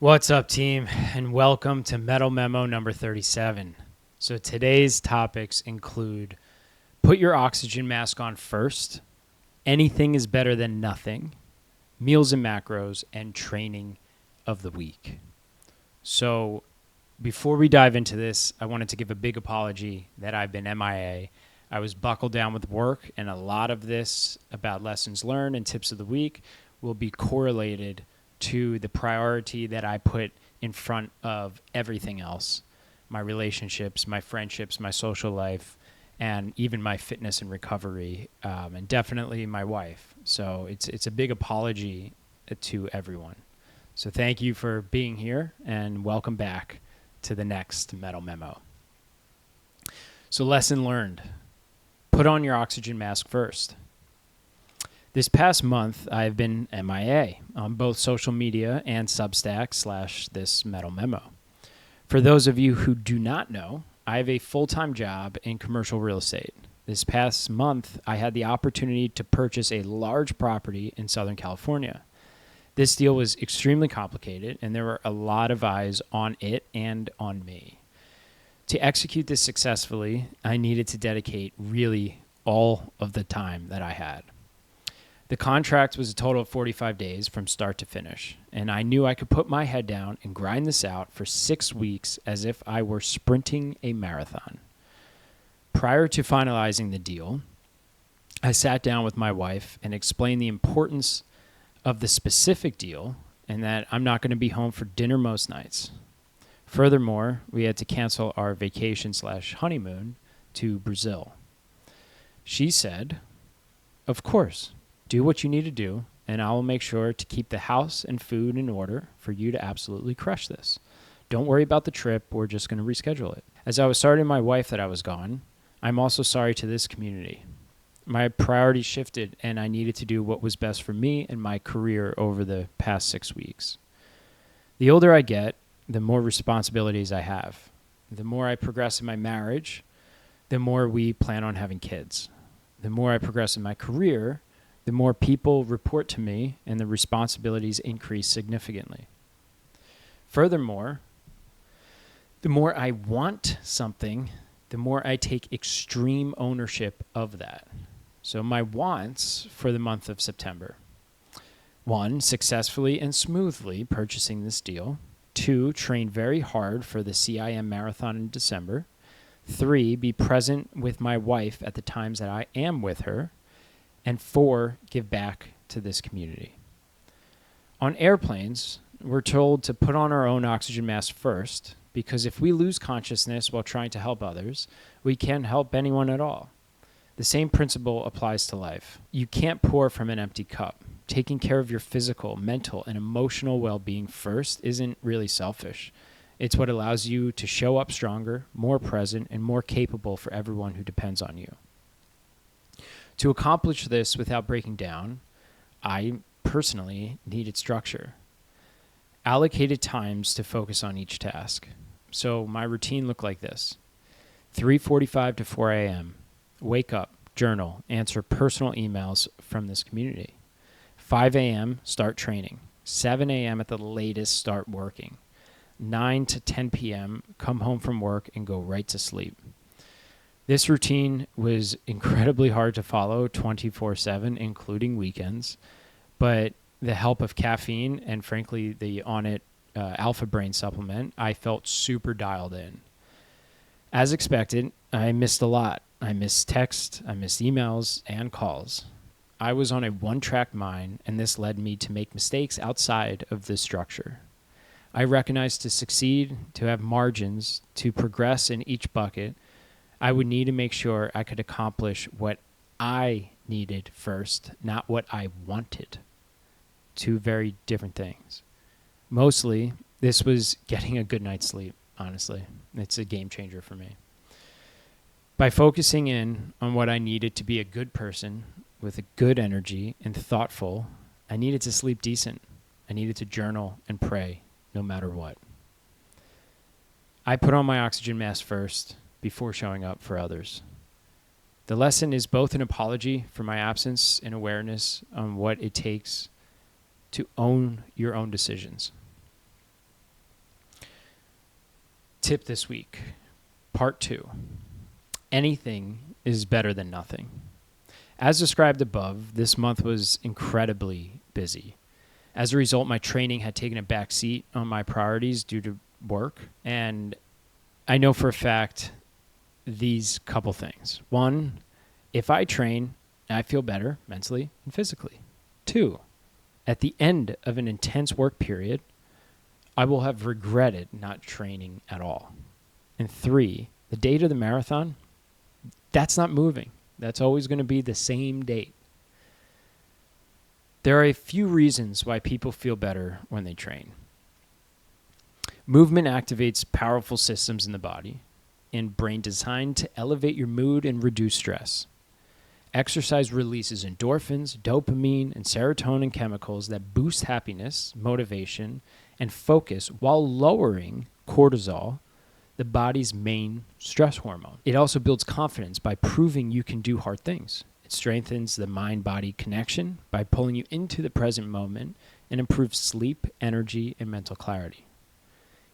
What's up, team, and welcome to Mettle Memo number 37. So today's topics include put your oxygen mask on first, anything is better than nothing, meals and macros, and training of the week. So before we dive into this, I wanted to give a big apology that I've been MIA. I was buckled down with work, and a lot of this about lessons learned and tips of the week will be correlated to the priority that I put in front of everything else, my relationships, my friendships, my social life, and even my fitness and recovery, and definitely my wife. So it's a big apology to everyone. So thank you for being here, and welcome back to the next Mettle Memo. So lesson learned, put on your oxygen mask first. This past month, I've been MIA on both social media and Substack / this Mettle Memo. For those of you who do not know, I have a full-time job in commercial real estate. This past month, I had the opportunity to purchase a large property in Southern California. This deal was extremely complicated, and there were a lot of eyes on it and on me. To execute this successfully, I needed to dedicate really all of the time that I had. The contract was a total of 45 days from start to finish, and I knew I could put my head down and grind this out for 6 weeks as if I were sprinting a marathon. Prior to finalizing the deal, I sat down with my wife and explained the importance of the specific deal and that I'm not going to be home for dinner most nights. Furthermore, we had to cancel our vacation / honeymoon to Brazil. She said, "Of course. Do what you need to do, and I will make sure to keep the house and food in order for you to absolutely crush this. Don't worry about the trip. We're just going to reschedule it." As I was sorry to my wife that I was gone, I'm also sorry to this community. My priorities shifted, and I needed to do what was best for me and my career over the past 6 weeks. The older I get, the more responsibilities I have. The more I progress in my marriage, the more we plan on having kids. The more I progress in my career, the more people report to me and the responsibilities increase significantly. Furthermore, the more I want something, the more I take extreme ownership of that. So my wants for the month of September: 1, successfully and smoothly purchasing this deal. 2, train very hard for the CIM marathon in December. 3, be present with my wife at the times that I am with her. And 4, give back to this community. On airplanes, we're told to put on our own oxygen mask first, because if we lose consciousness while trying to help others, we can't help anyone at all. The same principle applies to life. You can't pour from an empty cup. Taking care of your physical, mental, and emotional well-being first isn't really selfish. It's what allows you to show up stronger, more present, and more capable for everyone who depends on you. To accomplish this without breaking down, I personally needed structure. Allocated times to focus on each task. So my routine looked like this: 3:45 to 4 a.m., wake up, journal, answer personal emails from this community. 5 a.m., start training. 7 a.m. at the latest, start working. 9 to 10 p.m., come home from work and go right to sleep. This routine was incredibly hard to follow 24/7, including weekends, but the help of caffeine and, frankly, the Onnit Alpha Brain supplement, I felt super dialed in. As expected, I missed a lot. I missed texts, I missed emails, and calls. I was on a one-track mind, and this led me to make mistakes outside of this structure. I recognized to succeed, to have margins, to progress in each bucket, I would need to make sure I could accomplish what I needed first, not what I wanted. 2 very different things. Mostly, this was getting a good night's sleep, honestly. It's a game changer for me. By focusing in on what I needed to be a good person with a good energy and thoughtful, I needed to sleep decent. I needed to journal and pray no matter what. I put on my oxygen mask first before showing up for others. The lesson is both an apology for my absence and awareness on what it takes to own your own decisions. tip this week, part 2. Anything is better than nothing. As described above, this month was incredibly busy. As a result, my training had taken a back seat on my priorities due to work. And I know for a fact these couple things. 1, if I train, I feel better mentally and physically. 2, at the end of an intense work period, I will have regretted not training at all. And 3, the date of the marathon, that's not moving. That's always going to be the same date. There are a few reasons why people feel better when they train. Movement activates powerful systems in the body and brain designed to elevate your mood and reduce stress. Exercise releases endorphins, dopamine, and serotonin chemicals that boost happiness, motivation, and focus while lowering cortisol, the body's main stress hormone. It also builds confidence by proving you can do hard things. It strengthens the mind-body connection by pulling you into the present moment and improves sleep, energy, and mental clarity.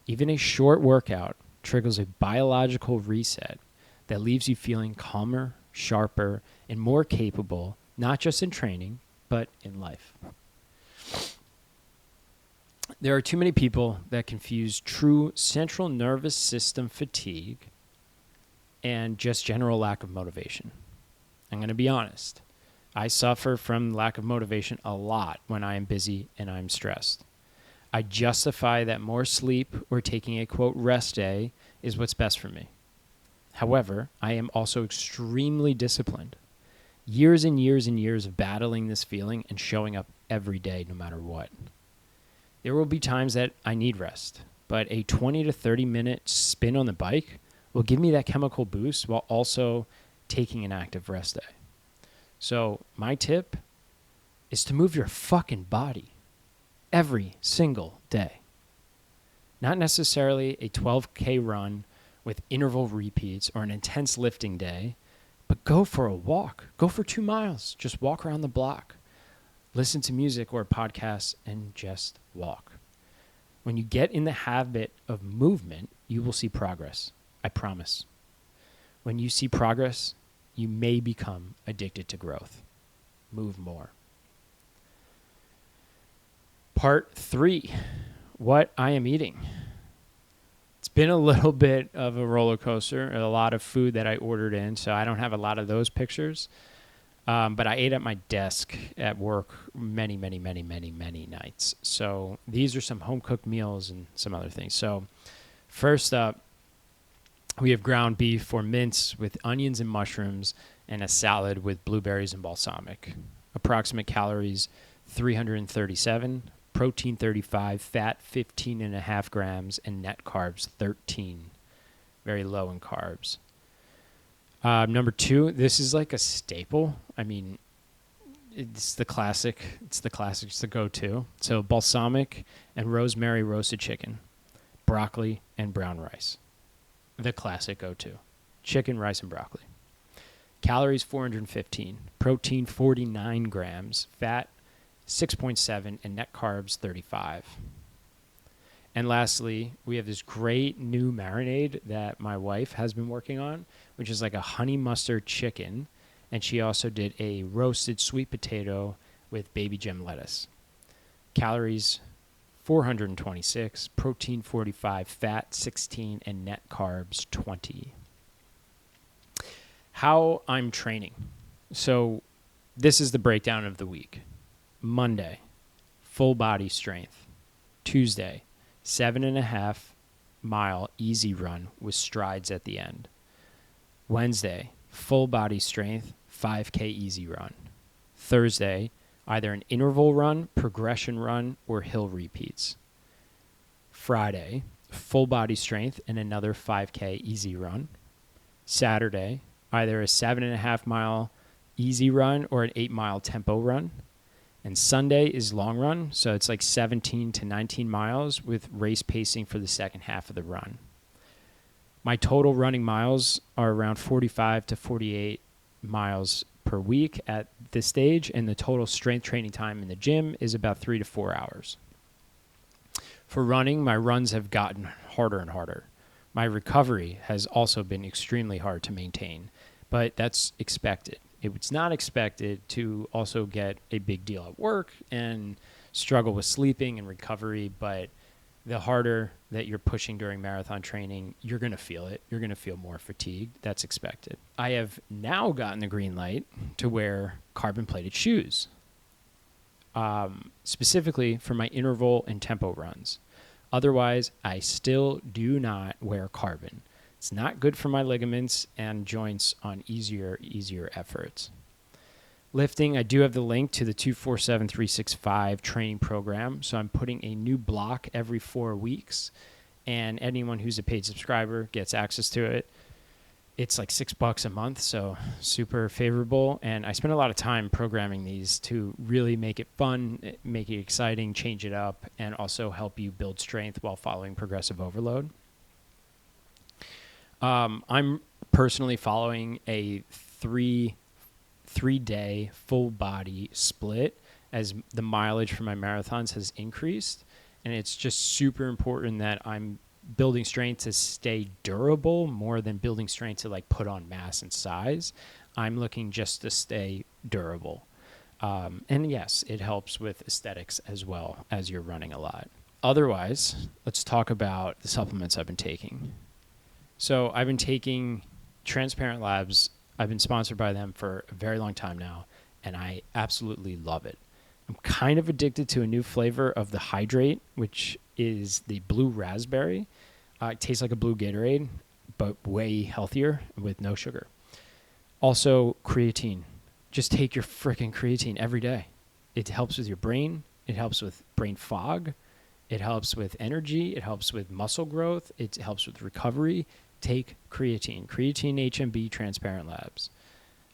Even a short workout triggers a biological reset that leaves you feeling calmer, sharper, and more capable, not just in training, but in life. There are too many people that confuse true central nervous system fatigue and just general lack of motivation. I'm going to be honest. I suffer from lack of motivation a lot when I am busy and I'm stressed. I justify that more sleep or taking a, quote, rest day is what's best for me. However, I am also extremely disciplined. Years and years and years of battling this feeling and showing up every day no matter what. There will be times that I need rest, but a 20 to 30 minute spin on the bike will give me that chemical boost while also taking an active rest day. So my tip is to move your fucking body every single day. Not necessarily a 12K run with interval repeats or an intense lifting day, but go for a walk. Go for 2 miles. Just walk around the block. Listen to music or podcasts and just walk. When you get in the habit of movement, you will see progress. I promise. When you see progress, you may become addicted to growth. Move more. Part 3, what I am eating. It's been a little bit of a roller coaster, a lot of food that I ordered in, so I don't have a lot of those pictures. But I ate at my desk at work many nights. So these are some home-cooked meals and some other things. So first up, we have ground beef or mince with onions and mushrooms and a salad with blueberries and balsamic. Approximate calories, 337, protein 35, fat 15.5 grams, and net carbs 13. Very low in carbs. Number 2, this is like a staple. I mean, it's the classic. It's the go-to. So balsamic and rosemary roasted chicken, broccoli and brown rice. The classic go-to. Chicken, rice, and broccoli. Calories 415, protein 49 grams, fat 6.7, and net carbs 35. And lastly, we have this great new marinade that my wife has been working on, which is like a honey mustard chicken. And she also did a roasted sweet potato with baby gem lettuce. Calories, 426, protein 45, fat 16, and net carbs 20. How I'm training. So this is the breakdown of the week. Monday, full body strength. Tuesday, 7.5 mile easy run with strides at the end. Wednesday, full body strength, 5K easy run. Thursday, either an interval run, progression run, or hill repeats. Friday, full body strength and another 5K easy run. Saturday, either a 7.5 mile easy run or an 8 mile tempo run. And Sunday is long run, so it's like 17 to 19 miles with race pacing for the second half of the run. My total running miles are around 45 to 48 miles per week at this stage, and the total strength training time in the gym is about 3 to 4 hours. For running, my runs have gotten harder and harder. My recovery has also been extremely hard to maintain, but that's expected. It was not expected to also get a big deal at work and struggle with sleeping and recovery, but the harder that you're pushing during marathon training, you're going to feel it. You're going to feel more fatigued. That's expected. I have now gotten the green light to wear carbon-plated shoes, specifically for my interval and tempo runs. Otherwise, I still do not wear carbon. It's not good for my ligaments and joints on easier efforts. Lifting, I do have the link to the 247-365 training program. So I'm putting a new block every 4 weeks, and anyone who's a paid subscriber gets access to it. It's like $6 a month, so super favorable. And I spend a lot of time programming these to really make it fun, make it exciting, change it up, and also help you build strength while following progressive overload. I'm personally following a three-day full body split as the mileage for my marathons has increased. And it's just super important that I'm building strength to stay durable more than building strength to like put on mass and size. I'm looking just to stay durable. And yes, it helps with aesthetics as well as you're running a lot. Otherwise, let's talk about the supplements I've been taking. So I've been taking Transparent Labs. I've been sponsored by them for a very long time now, and I absolutely love it. I'm kind of addicted to a new flavor of the Hydrate, which is the blue raspberry. It tastes like a blue Gatorade, but way healthier with no sugar. Also, creatine. Just take your freaking creatine every day. It helps with your brain. It helps with brain fog. It helps with energy. It helps with muscle growth. It helps with recovery. Take creatine. Creatine HMB Transparent Labs.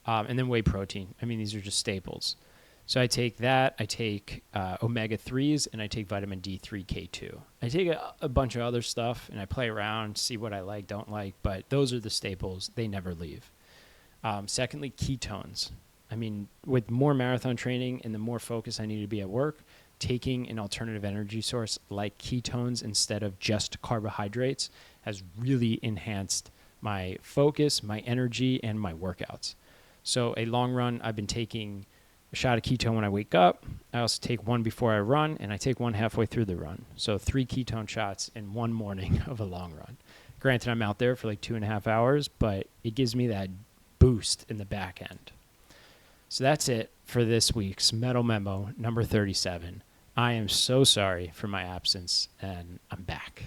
And then whey protein. I mean, these are just staples. So I take that. I take omega-3s, and I take vitamin D3 K2. I take a bunch of other stuff, and I play around, see what I like, don't like. But those are the staples. They never leave. Secondly, ketones. I mean, with more marathon training and the more focus I need to be at work, taking an alternative energy source like ketones instead of just carbohydrates has really enhanced my focus, my energy, and my workouts. So a long run, I've been taking a shot of ketone when I wake up. I also take one before I run, and I take one halfway through the run. So 3 ketone shots in one morning of a long run. Granted, I'm out there for like 2.5 hours, but it gives me that boost in the back end. So that's it for this week's Mettle Memo number 37. I am so sorry for my absence, and I'm back.